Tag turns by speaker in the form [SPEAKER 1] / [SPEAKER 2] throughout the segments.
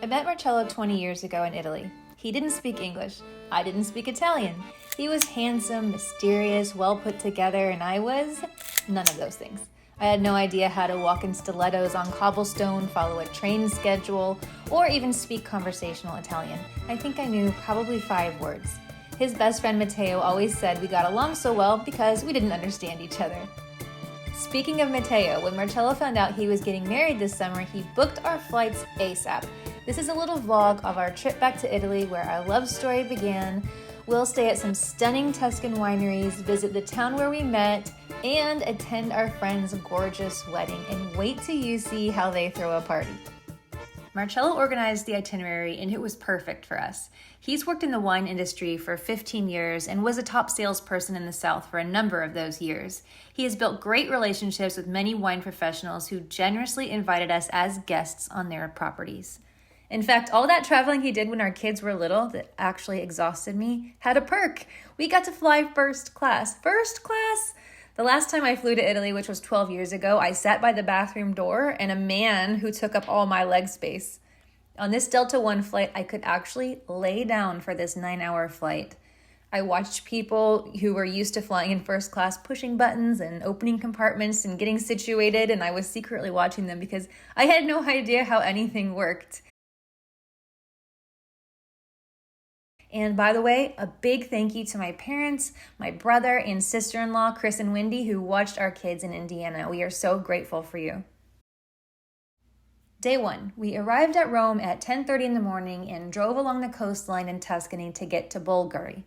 [SPEAKER 1] I met Marcello 20 years ago in Italy. He didn't speak English. I didn't speak Italian. He was handsome, mysterious, well put together, and I was none of those things. I had no idea how to walk in stilettos on cobblestone, follow a train schedule, or even speak conversational Italian. I think I knew probably 5 words. His best friend Matteo always said we got along so well because we didn't understand each other. Speaking of Matteo, when Marcello found out he was getting married this summer, he booked our flights ASAP. This is a little vlog of our trip back to Italy where our love story began. We'll stay at some stunning Tuscan wineries, visit the town where we met, and attend our friend's gorgeous wedding, and wait till you see how they throw a party. Marcello organized the itinerary and it was perfect for us. He's worked in the wine industry for 15 years and was a top salesperson in the South for a number of those years. He has built great relationships with many wine professionals who generously invited us as guests on their properties. In fact, all that traveling he did when our kids were little that actually exhausted me had a perk. We got to fly first class. First class? The last time I flew to Italy, which was 12 years ago, I sat by the bathroom door and a man who took up all my leg space. On this Delta One flight, I could actually lay down for this 9-hour flight. I watched people who were used to flying in first class pushing buttons and opening compartments and getting situated, and I was secretly watching them because I had no idea how anything worked. And by the way, a big thank you to my parents, my brother and sister-in-law, Chris and Wendy, who watched our kids in Indiana. We are so grateful for you. Day 1, we arrived at Rome at 10:30 in the morning and drove along the coastline in Tuscany to get to Bolgheri.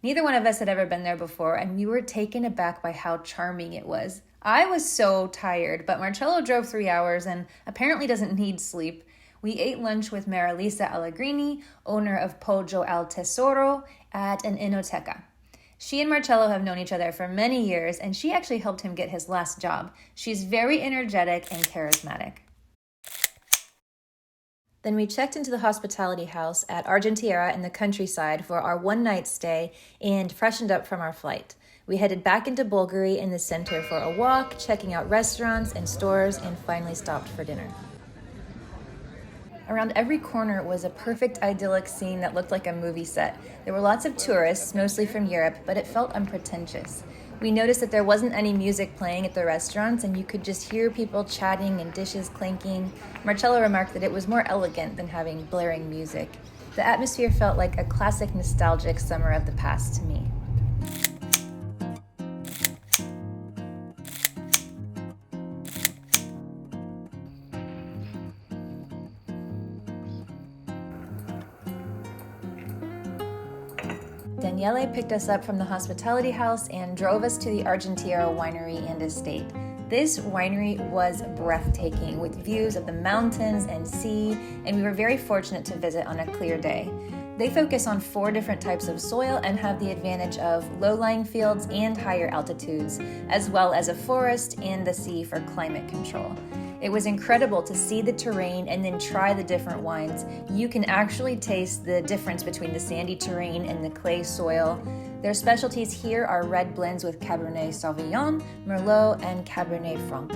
[SPEAKER 1] Neither one of us had ever been there before, and we were taken aback by how charming it was. I was so tired, but Marcello drove 3 hours and apparently doesn't need sleep. We ate lunch with Marilisa Allegrini, owner of Poggio al Tesoro, at an enoteca. She and Marcello have known each other for many years, and she actually helped him get his last job. She's very energetic and charismatic. Then we checked into the hospitality house at Argentiera in the countryside for our one-night stay and freshened up from our flight. We headed back into Bolgheri in the center for a walk, checking out restaurants and stores, and finally stopped for dinner. Around every corner was a perfect idyllic scene that looked like a movie set. There were lots of tourists, mostly from Europe, but it felt unpretentious. We noticed that there wasn't any music playing at the restaurants, and you could just hear people chatting and dishes clinking. Marcello remarked that it was more elegant than having blaring music. The atmosphere felt like a classic nostalgic summer of the past to me. Daniele picked us up from the hospitality house and drove us to the Argentiera Winery and Estate. This winery was breathtaking with views of the mountains and sea, and we were very fortunate to visit on a clear day. They focus on 4 different types of soil and have the advantage of low-lying fields and higher altitudes, as well as a forest and the sea for climate control. It was incredible to see the terrain and then try the different wines. You can actually taste the difference between the sandy terrain and the clay soil. Their specialties here are red blends with Cabernet Sauvignon, Merlot, and Cabernet Franc.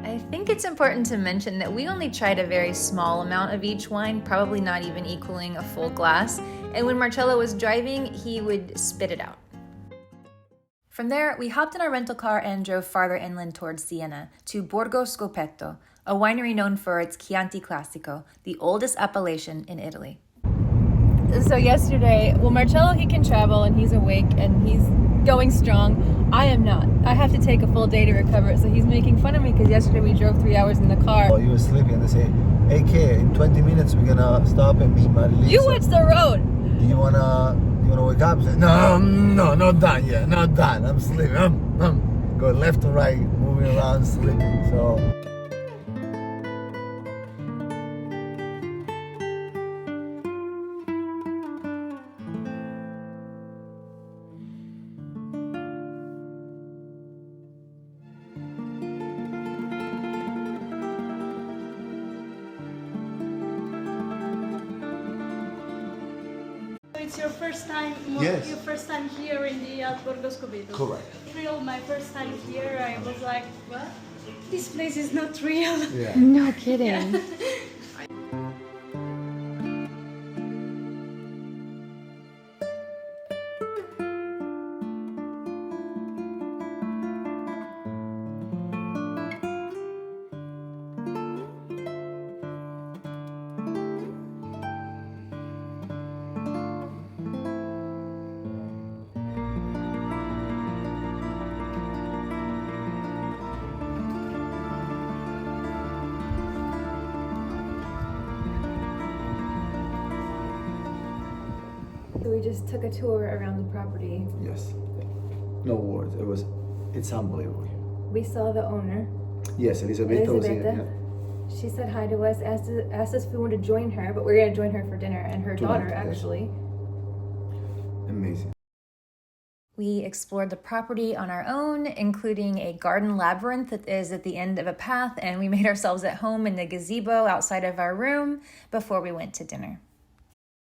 [SPEAKER 1] I think it's important to mention that we only tried a very small amount of each wine, probably not even equaling a full glass. And when Marcello was driving, he would spit it out. From there, we hopped in our rental car and drove farther inland towards Siena to Borgo Scopeto, a winery known for its Chianti Classico, the oldest appellation in Italy. So yesterday, Marcello, he can travel and he's awake and he's going strong. I am not. I have to take a full day to recover. So he's making fun of me because yesterday we drove 3 hours in the car.
[SPEAKER 2] Oh, you were sleeping and they say, hey kid, in 20 minutes we're gonna stop and meet Marilisa.
[SPEAKER 1] You watch the road!
[SPEAKER 2] Do you wanna wake up? Say, no, not done yet, not done. I'm sleeping. I'm going left to right, moving around, sleeping. So.
[SPEAKER 3] It's your first time,
[SPEAKER 2] Yes.
[SPEAKER 3] your first time here in the Borgo Scopeto.
[SPEAKER 2] Correct.
[SPEAKER 3] Real, my first time here, I was like, what? This place is not real.
[SPEAKER 2] Yeah.
[SPEAKER 1] No kidding.
[SPEAKER 3] Yeah.
[SPEAKER 1] we just took a tour around the property.
[SPEAKER 2] Yes. No words. It's unbelievable.
[SPEAKER 1] We saw the owner.
[SPEAKER 2] Yes, Elisabetta was here.
[SPEAKER 1] Elisabetta.
[SPEAKER 2] Yeah.
[SPEAKER 1] She said hi to us, asked us if we wanted to join her, but we're gonna join her for dinner, and her daughter
[SPEAKER 2] Yes.
[SPEAKER 1] actually.
[SPEAKER 2] Amazing.
[SPEAKER 1] We explored the property on our own, including a garden labyrinth that is at the end of a path, and we made ourselves at home in the gazebo outside of our room before we went to dinner.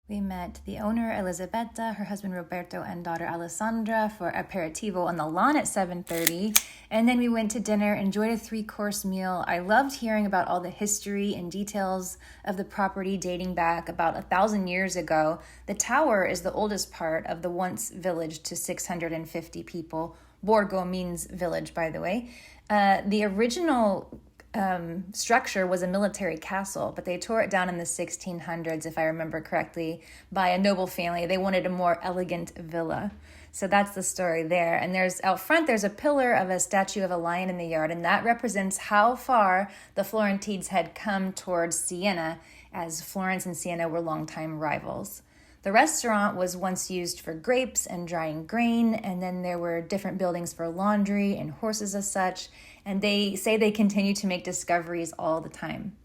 [SPEAKER 1] We met the owner, Elisabetta, her husband Roberto, and daughter Alessandra for aperitivo on the lawn at 7:30. And then we went to dinner, enjoyed a 3-course meal. I loved hearing about all the history and details of the property dating back about 1,000 years ago. The tower is the oldest part of the once village to 650 people. Borgo means village, by the way. The original structure was a military castle, but they tore it down in the 1600s, if I remember correctly, by a noble family. They wanted a more elegant villa. So that's the story there. And out front, there's a pillar of a statue of a lion in the yard, and that represents how far the Florentines had come towards Siena, as Florence and Siena were longtime rivals. The restaurant was once used for grapes and drying grain, and then there were different buildings for laundry and horses as such, and they say they continue to make discoveries all the time.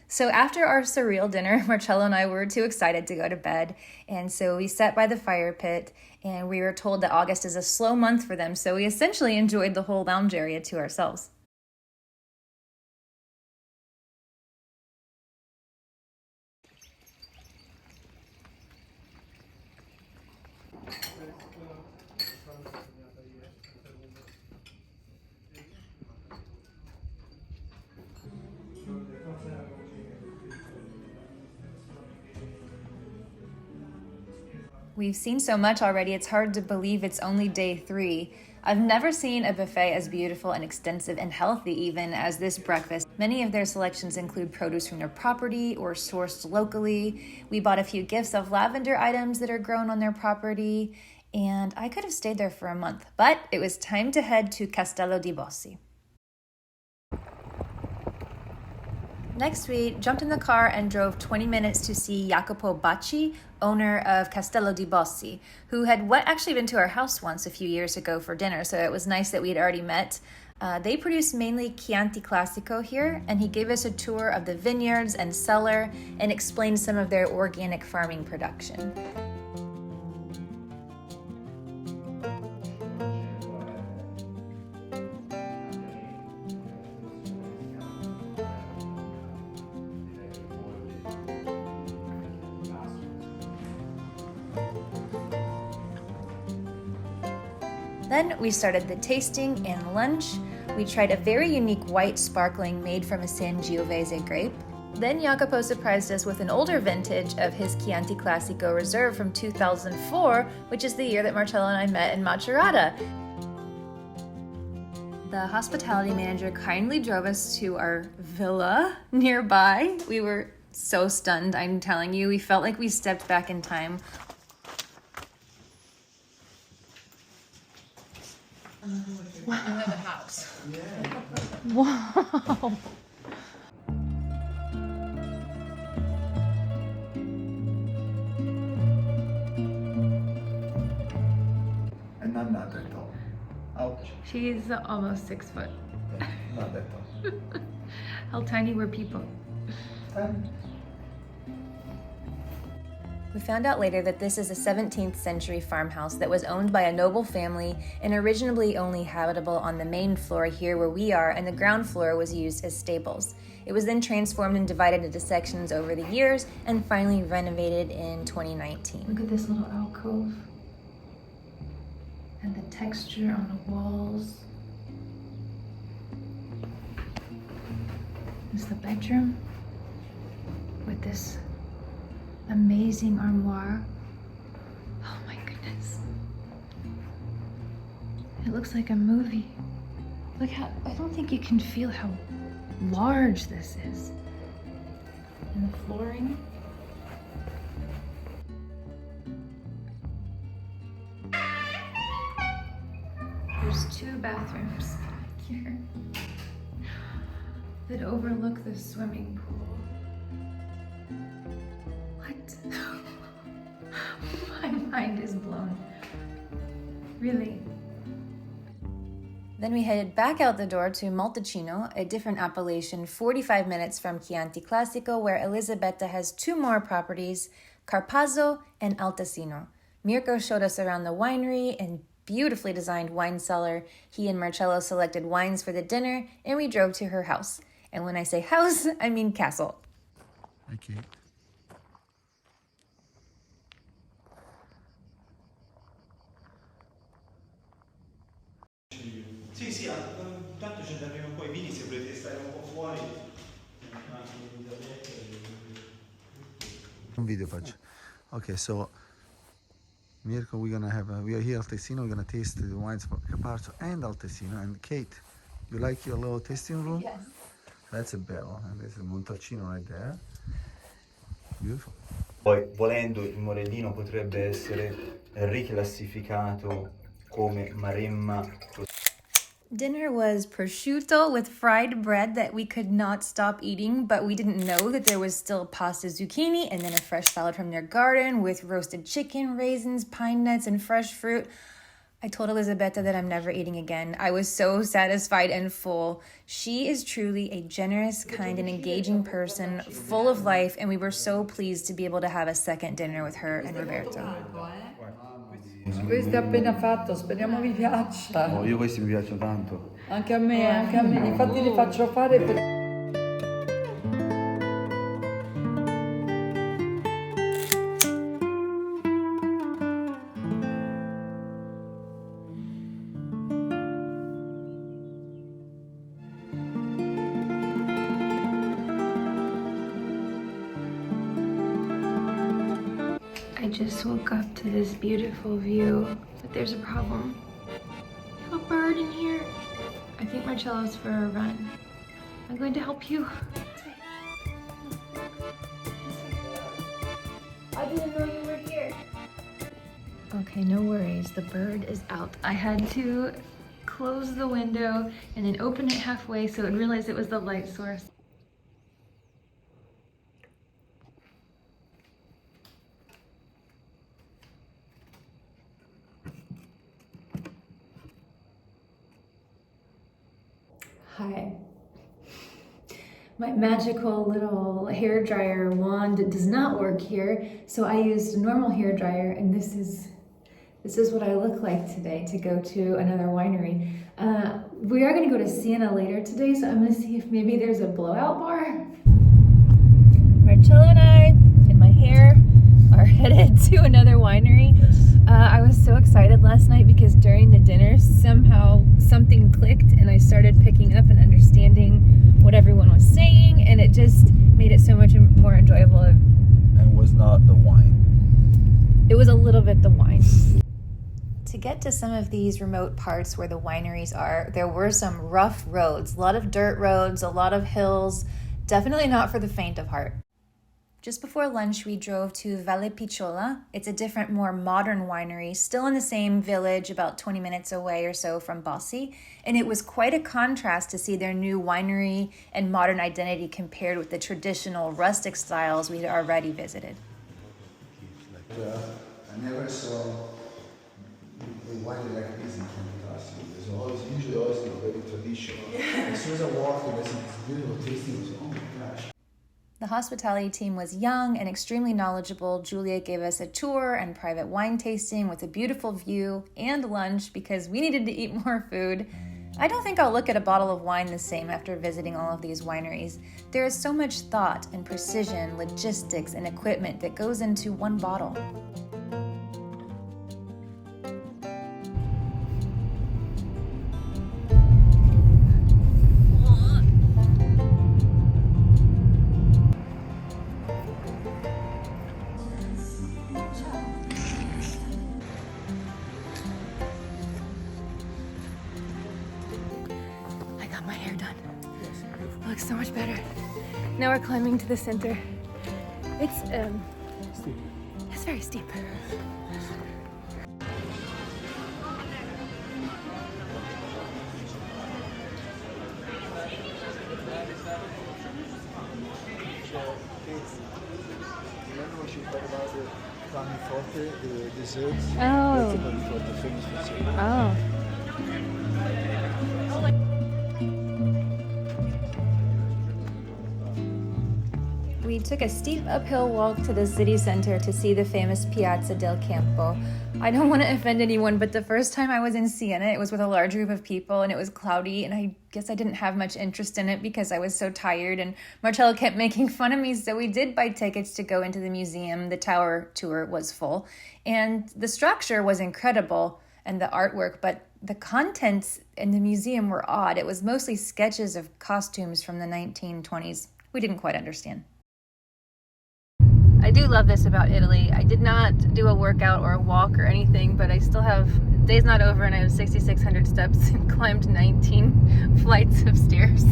[SPEAKER 1] So after our surreal dinner, Marcello and I were too excited to go to bed, and so we sat by the fire pit, and we were told that August is a slow month for them, so we essentially enjoyed the whole lounge area to ourselves. We've seen so much already, it's hard to believe it's only day 3. I've never seen a buffet as beautiful and extensive and healthy even as this breakfast. Many of their selections include produce from their property or sourced locally. We bought a few gifts of lavender items that are grown on their property, and I could have stayed there for a month, but it was time to head to Castello di Bossi. Next, we jumped in the car and drove 20 minutes to see Jacopo Bacci, owner of Castello di Bossi, who had actually been to our house once a few years ago for dinner, so it was nice that we had already met. They produce mainly Chianti Classico here, and he gave us a tour of the vineyards and cellar and explained some of their organic farming production. Then we started the tasting and lunch. We tried a very unique white sparkling made from a Sangiovese grape. Then Jacopo surprised us with an older vintage of his Chianti Classico Reserve from 2004, which is the year that Marcello and I met in Macerata. The hospitality manager kindly drove us to our villa nearby. We were so stunned, I'm telling you. We felt like we stepped back in time.
[SPEAKER 4] Another house.
[SPEAKER 1] Wow.
[SPEAKER 2] And I'm not that tall. Ouch.
[SPEAKER 1] She's almost 6 foot.
[SPEAKER 2] Yeah, not that tall.
[SPEAKER 1] How tiny were people? We found out later that this is a 17th century farmhouse that was owned by a noble family and originally only habitable on the main floor here where we are, and the ground floor was used as stables. It was then transformed and divided into sections over the years and finally renovated in 2019. Look at this little alcove and the texture on the walls. This is the bedroom with this amazing armoire. Oh my goodness. It looks like a movie. Look how, I don't think you can feel how large this is. And the flooring. There's 2 bathrooms here that overlook the swimming pool. What? My mind is blown. Really. Then we headed back out the door to Montalcino, a different appellation 45 minutes from Chianti Classico, where Elisabetta has two more properties, Carpazzo and Altesino. Mirko showed us around the winery and beautifully designed wine cellar. He and Marcello selected wines for the dinner, and we drove to her house. And when I say house, I mean castle.
[SPEAKER 2] Okay.
[SPEAKER 5] Sì, sì, tanto ci andremo un po' i vini se volete stare un po' fuori.
[SPEAKER 2] Un video faccio. Okay, so Mirko, we are here at Altesino. We're gonna taste the wines from Carpaccio and Altesino. And Kate, you like your little tasting room?
[SPEAKER 1] Yes.
[SPEAKER 2] That's a bell, and there's a Montalcino right there. Beautiful.
[SPEAKER 5] Poi, volendo, il Morellino potrebbe essere riclassificato come Maremma.
[SPEAKER 1] Dinner was prosciutto with fried bread that we could not stop eating, but we didn't know that there was still pasta zucchini and then a fresh salad from their garden with roasted chicken, raisins, pine nuts, and fresh fruit. I told Elisabetta that I'm never eating again. I was so satisfied and full. She is truly a generous, kind, and engaging person, full of life, and we were so pleased to be able to have a second dinner with her and Roberto.
[SPEAKER 6] Questo è appena fatto, speriamo vi piaccia.
[SPEAKER 5] Oh, io questi mi piacciono tanto.
[SPEAKER 6] Anche a me, infatti li faccio fare per...
[SPEAKER 1] I just woke up to this beautiful view, but there's a problem. We have a bird in here. I think Marcello's for a run. I'm going to help you. I didn't know you were here. Okay, no worries. The bird is out. I had to close the window and then open it halfway so it realized it was the light source. Hi. My magical little hair dryer wand does not work here, so I used a normal hair dryer, and this is what I look like today to go to another winery. We are going to go to Siena later today, so I'm going to see if maybe there's a blowout bar. Marcello and I and my hair are headed to another winery. I was so excited last night because during the dinner somehow something clicked and I started picking up and understanding what everyone was saying, and it just made it so much more enjoyable.
[SPEAKER 2] And it was not the wine.
[SPEAKER 1] It was a little bit the wine. To get to some of these remote parts where the wineries are, there were some rough roads, a lot of dirt roads, a lot of hills, definitely not for the faint of heart. Just before lunch, we drove to Vallepicciola. It's a different, more modern winery, still in the same village, about 20 minutes away or so from Bossi. And it was quite a contrast to see their new winery and modern identity compared with the traditional rustic styles we'd already visited.
[SPEAKER 2] I never saw a winery like this in Chianti Classico. There's usually always very traditional. As soon as I walked in, this beautiful tasting was, oh my gosh.
[SPEAKER 1] The hospitality team was young and extremely knowledgeable. Julia gave us a tour and private wine tasting with a beautiful view and lunch because we needed to eat more food. I don't think I'll look at a bottle of wine the same after visiting all of these wineries. There is so much thought and precision, logistics, and equipment that goes into one bottle. My hair done. It looks so much better. Now we're climbing to the center. It's
[SPEAKER 2] Steep.
[SPEAKER 1] It's very steep.
[SPEAKER 2] Remember when she talked about it? Forte, the desserts.
[SPEAKER 1] Oh.
[SPEAKER 2] That's Forte, famous for Siena.
[SPEAKER 1] Oh. We took a steep uphill walk to the city center to see the famous Piazza del Campo. I don't want to offend anyone, but the first time I was in Siena, it was with a large group of people and it was cloudy, and I guess I didn't have much interest in it because I was so tired, and Marcello kept making fun of me, so we did buy tickets to go into the museum. The tower tour was full, and the structure was incredible and the artwork, but the contents in the museum were odd. It was mostly sketches of costumes from the 1920s. We didn't quite understand. I do love this about Italy. I did not do a workout or a walk or anything, but I still have, day's not over and I have 6,600 steps and climbed 19 flights of stairs.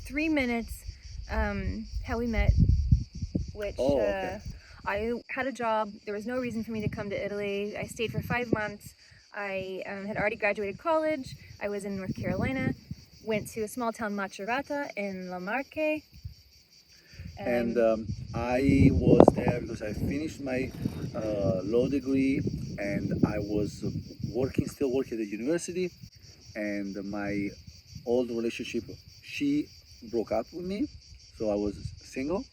[SPEAKER 1] Three minutes, how we met, which I had a job. There was no reason for me to come to Italy. I stayed for 5 months. I had already graduated college. I was in North Carolina, went to a small town Macerata in La Marche.
[SPEAKER 7] And I was there because I finished my law degree, and I was still working at the university, and my old relationship, she broke up with me, so I was single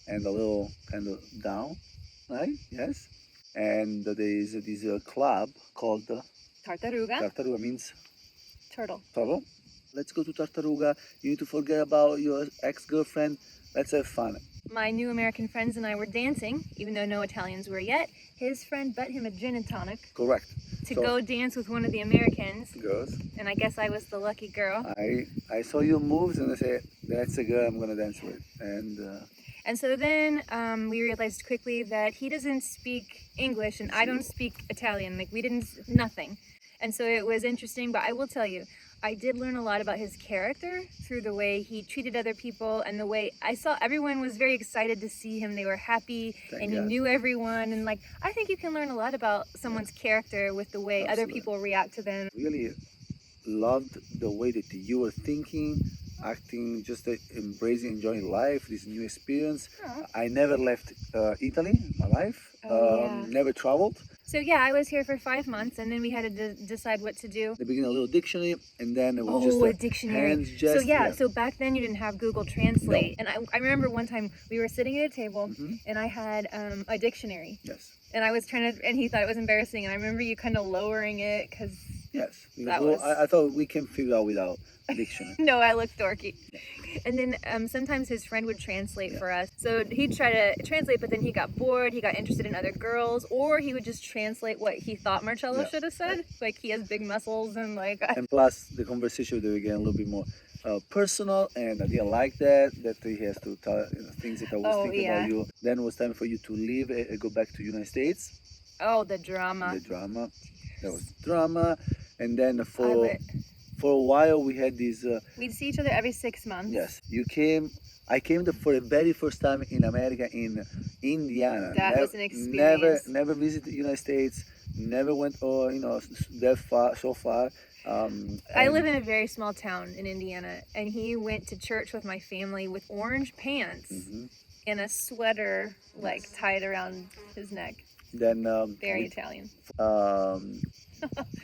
[SPEAKER 7] and a little kind of down, right? Yes. And there is this club called
[SPEAKER 1] Tartaruga.
[SPEAKER 7] Tartaruga, means
[SPEAKER 1] Turtle.
[SPEAKER 7] turtle. Let's go to Tartaruga. You need to forget about your ex-girlfriend. Let's have fun.
[SPEAKER 1] My new American friends and I were dancing, even though no Italians were yet. His friend bet him a gin and tonic.
[SPEAKER 7] Correct.
[SPEAKER 1] To go dance with one of the Americans.
[SPEAKER 7] Girls.
[SPEAKER 1] And I guess I was the lucky girl.
[SPEAKER 7] I saw your moves and I said, that's a girl I'm gonna dance with.
[SPEAKER 1] And so then we realized quickly that he doesn't speak English and I don't speak Italian. Like, we didn't, nothing. And so it was interesting, but I will tell you, I did learn a lot about his character through the way he treated other people and the way I saw everyone was very excited to see him. They were happy and he knew everyone. And like, I think you can learn a lot about someone's character with the way other people react to them.
[SPEAKER 7] Really loved the way that you were thinking, acting, just embracing, enjoying life, this new experience. I never left Italy in my life, never traveled.
[SPEAKER 1] So yeah, I was here for 5 months, and then we had to decide what to do.
[SPEAKER 7] They began a little dictionary, and then it was just
[SPEAKER 1] a dictionary. So back then you didn't have Google Translate, and I remember one time we were sitting at a table, and I had a dictionary.
[SPEAKER 7] Yes.
[SPEAKER 1] And I was trying to, and he thought it was embarrassing, and I remember you kind of lowering it because.
[SPEAKER 7] Yes. I thought we can figure out without a dictionary.
[SPEAKER 1] No, I looked dorky. And then sometimes his friend would translate for us. So he'd try to translate, but then he got bored, he got interested in other girls, or he would just translate what he thought Marcello should have said. Like, he has big muscles and like...
[SPEAKER 7] And plus, the conversation would get a little bit more personal, and I didn't like that he has to tell things that I was thinking about you. Then it was time for you to leave and go back to the United States.
[SPEAKER 1] Oh, the drama.
[SPEAKER 7] The drama. There was drama. And then for a while we had this...
[SPEAKER 1] we'd see each other every 6 months.
[SPEAKER 7] Yes. You came... I came for the very first time in America, in Indiana.
[SPEAKER 1] That was an experience.
[SPEAKER 7] Never visited the United States. Never went, that far, so far.
[SPEAKER 1] I live in a very small town in Indiana, and he went to church with my family with orange pants and a sweater like tied around his neck.
[SPEAKER 7] Then
[SPEAKER 1] very Italian.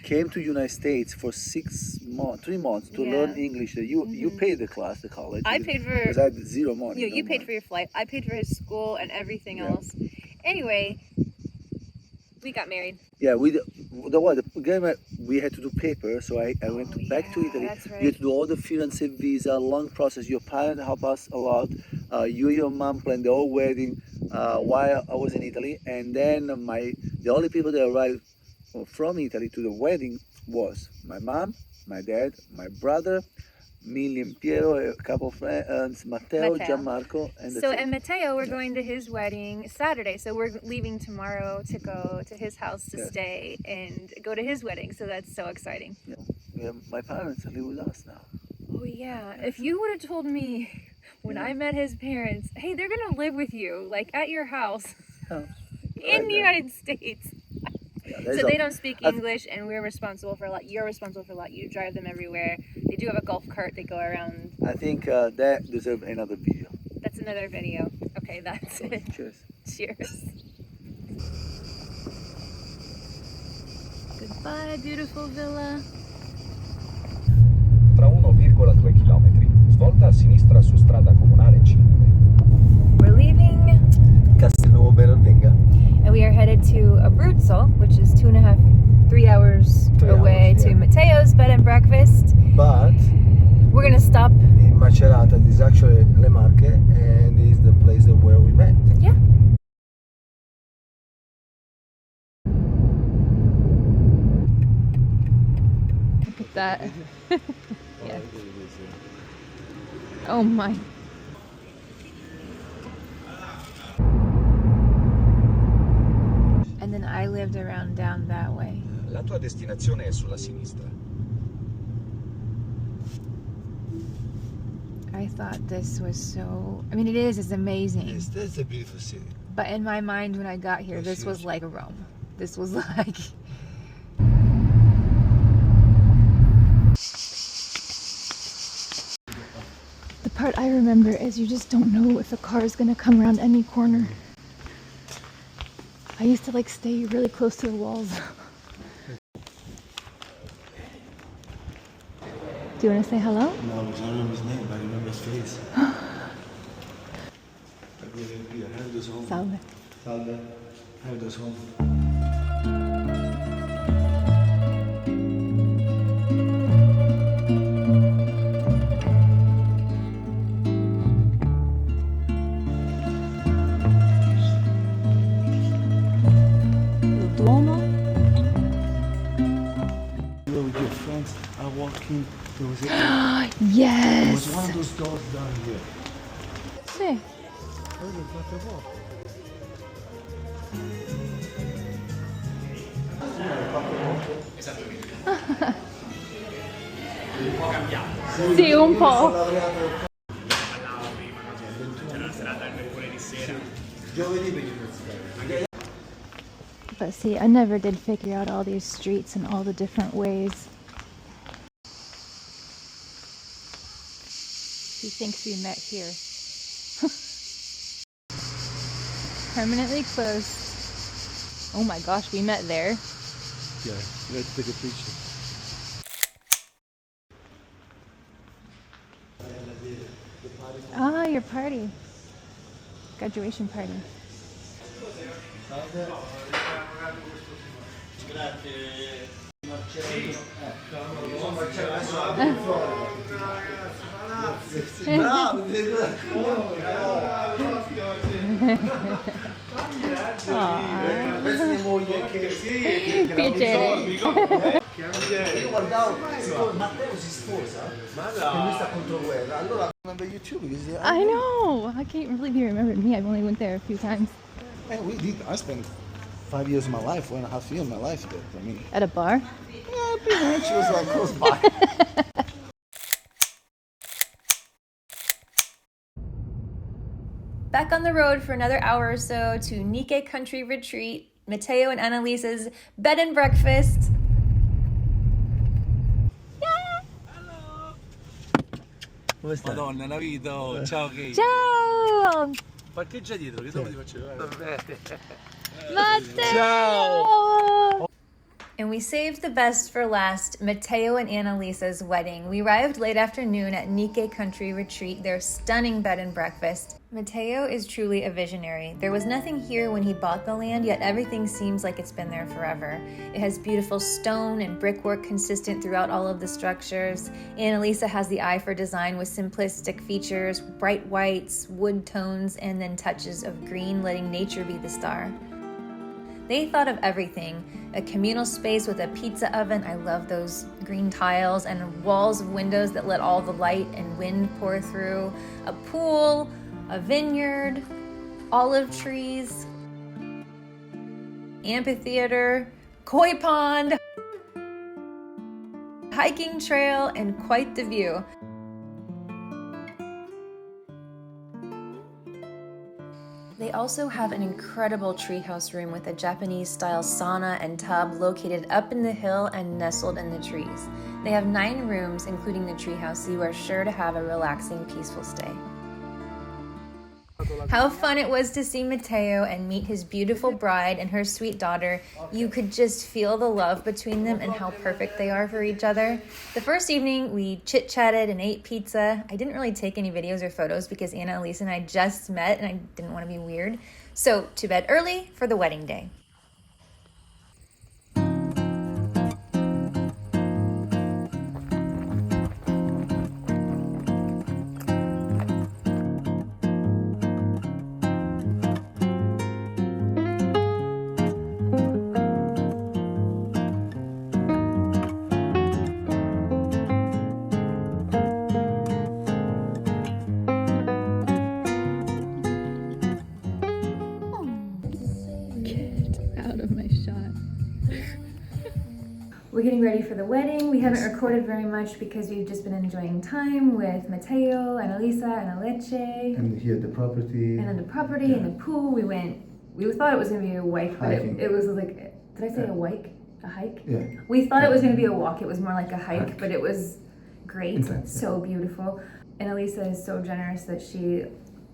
[SPEAKER 7] Came to United States for 3 months to learn English. You paid the class, the college.
[SPEAKER 1] I paid for,
[SPEAKER 7] because I had zero money.
[SPEAKER 1] You paid for your flight. I paid for his school and everything else. Anyway, we got married.
[SPEAKER 7] Yeah, we had to do paper, so I went back to Italy.
[SPEAKER 1] That's right.
[SPEAKER 7] You had to do all the Firenze visa, long process. Your parents helped us a lot. You and your mom planned the whole wedding while I was in Italy, and then the only people that arrived from Italy to the wedding was my mom, my dad, my brother, me and Piero, a couple of friends, Matteo, Gianmarco, and
[SPEAKER 1] Matteo, we're going to his wedding Saturday, so we're leaving tomorrow to go to his house to stay and go to his wedding, so that's so exciting.
[SPEAKER 7] Yeah, my parents live with us now.
[SPEAKER 1] Oh yeah, if you would have told me when I met his parents, hey, they're gonna live with you, like at your house in the United States.
[SPEAKER 7] there's
[SPEAKER 1] So
[SPEAKER 7] a-
[SPEAKER 1] they don't speak
[SPEAKER 7] I-
[SPEAKER 1] English, and we're responsible for a lot. You're responsible for a lot. You drive them everywhere. They do have a golf cart. They go around.
[SPEAKER 7] I think that deserves another video.
[SPEAKER 1] That's another video. Okay, that's it.
[SPEAKER 7] Cheers.
[SPEAKER 1] Cheers. Goodbye, beautiful villa.
[SPEAKER 8] Tra 1,2 km, svolta a sinistra su strada comunale 5.
[SPEAKER 1] We're leaving,
[SPEAKER 2] Castello di Bossi.
[SPEAKER 1] and we are headed to Abruzzo, which is 2.5, 3 hours
[SPEAKER 2] 3
[SPEAKER 1] away
[SPEAKER 2] hours,
[SPEAKER 1] to
[SPEAKER 2] yeah.
[SPEAKER 1] Matteo's bed and breakfast.
[SPEAKER 2] But
[SPEAKER 1] We're gonna stop.
[SPEAKER 2] in Macerata, this is actually Le Marche, and is the place where we met.
[SPEAKER 1] Yeah. Look at that. Yeah. Oh my. And then I lived around down that way.
[SPEAKER 8] La tua destinazione è sulla sinistra.
[SPEAKER 1] I thought this was so, I mean, it is, it's amazing.
[SPEAKER 2] It's a beautiful city.
[SPEAKER 1] But in my mind, when I got here, this was like Rome. This was like. The part I remember is you just don't know if a car is gonna come around any corner. I used to like stay really close to the walls. Do you want to say hello?
[SPEAKER 2] No, I don't remember his name, but I remember his face.
[SPEAKER 1] Salve.
[SPEAKER 2] Salve. Herdo's home.
[SPEAKER 1] Il Duomo.
[SPEAKER 2] You were with your friends, I walked in, there was there was
[SPEAKER 1] Yes.
[SPEAKER 2] one of those doors down here.
[SPEAKER 1] Sì.
[SPEAKER 2] Oh, you've got the wall.
[SPEAKER 1] Sì, un po'.
[SPEAKER 2] Giovedì per iniziare.
[SPEAKER 1] But see, I never did figure out all these streets and all the different ways. He thinks we met here. Permanently closed. Oh my gosh, we met there.
[SPEAKER 2] Yeah, let's take a picture.
[SPEAKER 1] Ah, your party. Graduation party.
[SPEAKER 2] Questa è mia moglie che
[SPEAKER 1] Piacere.
[SPEAKER 2] io guardavo Matteo si sposa che lui sta contro guerra, allora remember you too because
[SPEAKER 1] I know. I can't believe you remembered me. I've only went there a few times.
[SPEAKER 2] we did. I spent 5 years of my life, 4.5 years of my life there. I mean,
[SPEAKER 1] At a bar?
[SPEAKER 2] yeah, pretty much. She was like close by.
[SPEAKER 1] Back on the road for another hour or so to Nike Country Retreat, Matteo and Annalisa's bed and breakfast.
[SPEAKER 2] Come stai?
[SPEAKER 7] Madonna, Navito, ciao che.
[SPEAKER 1] Ciao!
[SPEAKER 7] Parcheggia dietro, che dopo ti faccio vedere.
[SPEAKER 1] Matteo!
[SPEAKER 7] Ciao!
[SPEAKER 1] And we saved the best for last, Matteo and Annalisa's wedding. We arrived late afternoon at Nike Country Retreat, their stunning bed and breakfast. Matteo is truly a visionary. There was nothing here when he bought the land, yet everything seems like it's been there forever. It has beautiful stone and brickwork consistent throughout all of the structures. Annalisa has the eye for design with simplistic features, bright whites, wood tones, and then touches of green, letting nature be the star. They thought of everything. A communal space with a pizza oven, I love those green tiles, and walls of windows that let all the light and wind pour through. A pool, a vineyard, olive trees, amphitheater, koi pond, hiking trail, and quite the view. They also have an incredible treehouse room with a Japanese-style sauna and tub located up in the hill and nestled in the trees. They have 9 rooms, including the treehouse, so you are sure to have a relaxing, peaceful stay. How fun it was to see Matteo and meet his beautiful bride and her sweet daughter. You could just feel the love between them and how perfect they are for each other. The first evening, we chit-chatted and ate pizza. I didn't really take any videos or photos because Anna, Elisa, and I just met and I didn't want to be weird. So, to bed early for the wedding day. We're getting ready for the wedding. We haven't recorded very much because we've just been enjoying time with Matteo and Elisa and Aleche.
[SPEAKER 2] And here the property.
[SPEAKER 1] And then the property and the pool. We thought it was going to be a hike, but it was like, did I say a hike? A hike?
[SPEAKER 2] Yeah.
[SPEAKER 1] We thought it was going to be a walk. It was more like a hike, but it was great.
[SPEAKER 2] Intense,
[SPEAKER 1] so beautiful. And Elisa is so generous that she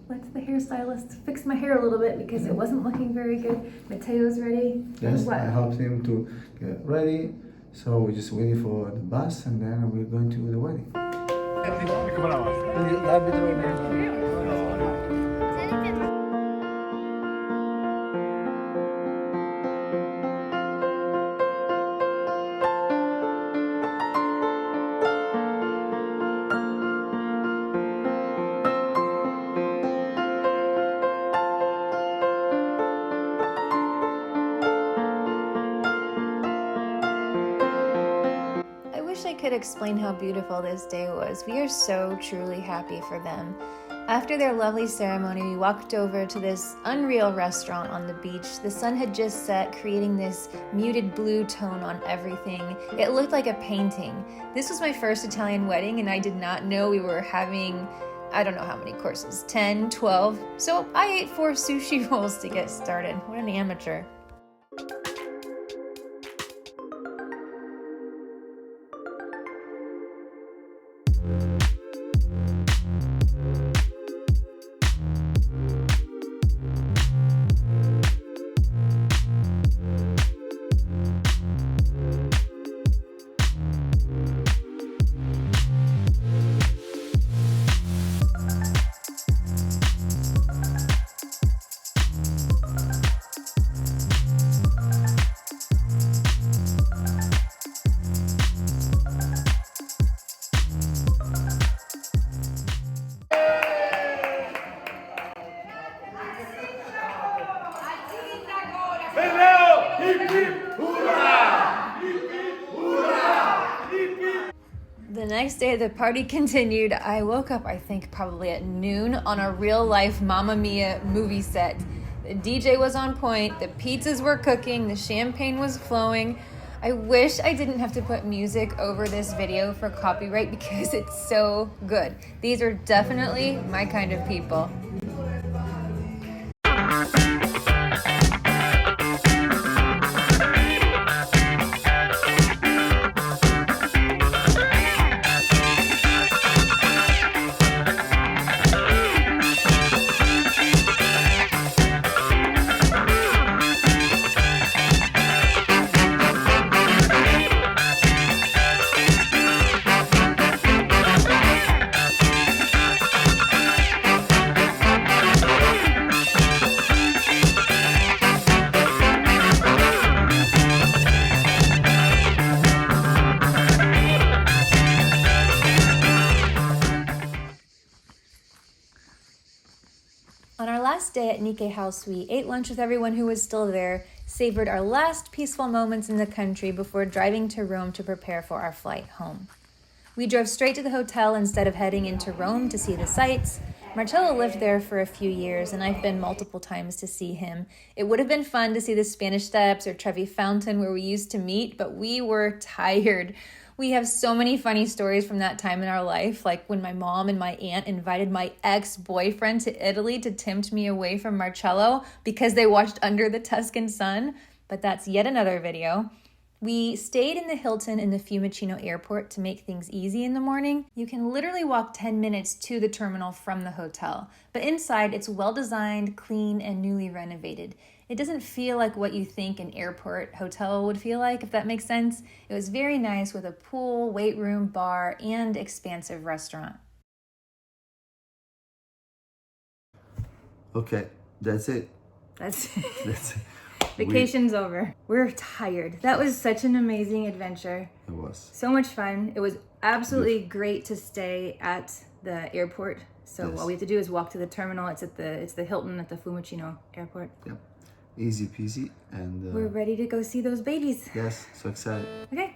[SPEAKER 1] lets the hairstylist fix my hair a little bit because it wasn't looking very good. Matteo's ready.
[SPEAKER 2] Yes, I helped him to get ready. So we're just waiting for the bus and then we're going to the wedding.
[SPEAKER 1] I could explain how beautiful this day was. We are so truly happy for them. After their lovely ceremony, we walked over to this unreal restaurant on the beach. The sun had just set, creating this muted blue tone on everything. It looked like a painting. This was my first Italian wedding, and I did not know we were having, I don't know how many courses, 10, 12. So I ate 4 sushi rolls to get started. What an amateur. The next day, the party continued. I woke up, I think, probably at noon on a real-life Mamma Mia movie set. The DJ was on point, the pizzas were cooking, the champagne was flowing. I wish I didn't have to put music over this video for copyright because it's so good. These are definitely my kind of people. On our last day at Nikkei House, we ate lunch with everyone who was still there, savored our last peaceful moments in the country before driving to Rome to prepare for our flight home. We drove straight to the hotel instead of heading into Rome to see the sights. Marcello lived there for a few years, and I've been multiple times to see him. It would have been fun to see the Spanish Steps or Trevi Fountain where we used to meet, but we were tired. We have so many funny stories from that time in our life, like when my mom and my aunt invited my ex-boyfriend to Italy to tempt me away from Marcello because they watched Under the Tuscan Sun, but that's yet another video. We stayed in the Hilton in the Fiumicino airport to make things easy in the morning. You can literally walk 10 minutes to the terminal from the hotel, but inside it's well-designed, clean, and newly renovated. It doesn't feel like what you think an airport hotel would feel like, if that makes sense. It was very nice with a pool, weight room, bar, and expansive restaurant.
[SPEAKER 2] Okay, that's it.
[SPEAKER 1] That's
[SPEAKER 2] That's it.
[SPEAKER 1] Vacation's over. We're tired. That was such an amazing adventure.
[SPEAKER 2] It was.
[SPEAKER 1] So much fun. It was absolutely great to stay at the airport. So
[SPEAKER 2] Yes.
[SPEAKER 1] all we have to do is walk to the terminal. It's the Hilton at the Fiumicino airport.
[SPEAKER 2] Yep. Easy peasy, and
[SPEAKER 1] We're ready to go see those babies.
[SPEAKER 2] yes, so excited.
[SPEAKER 1] Okay.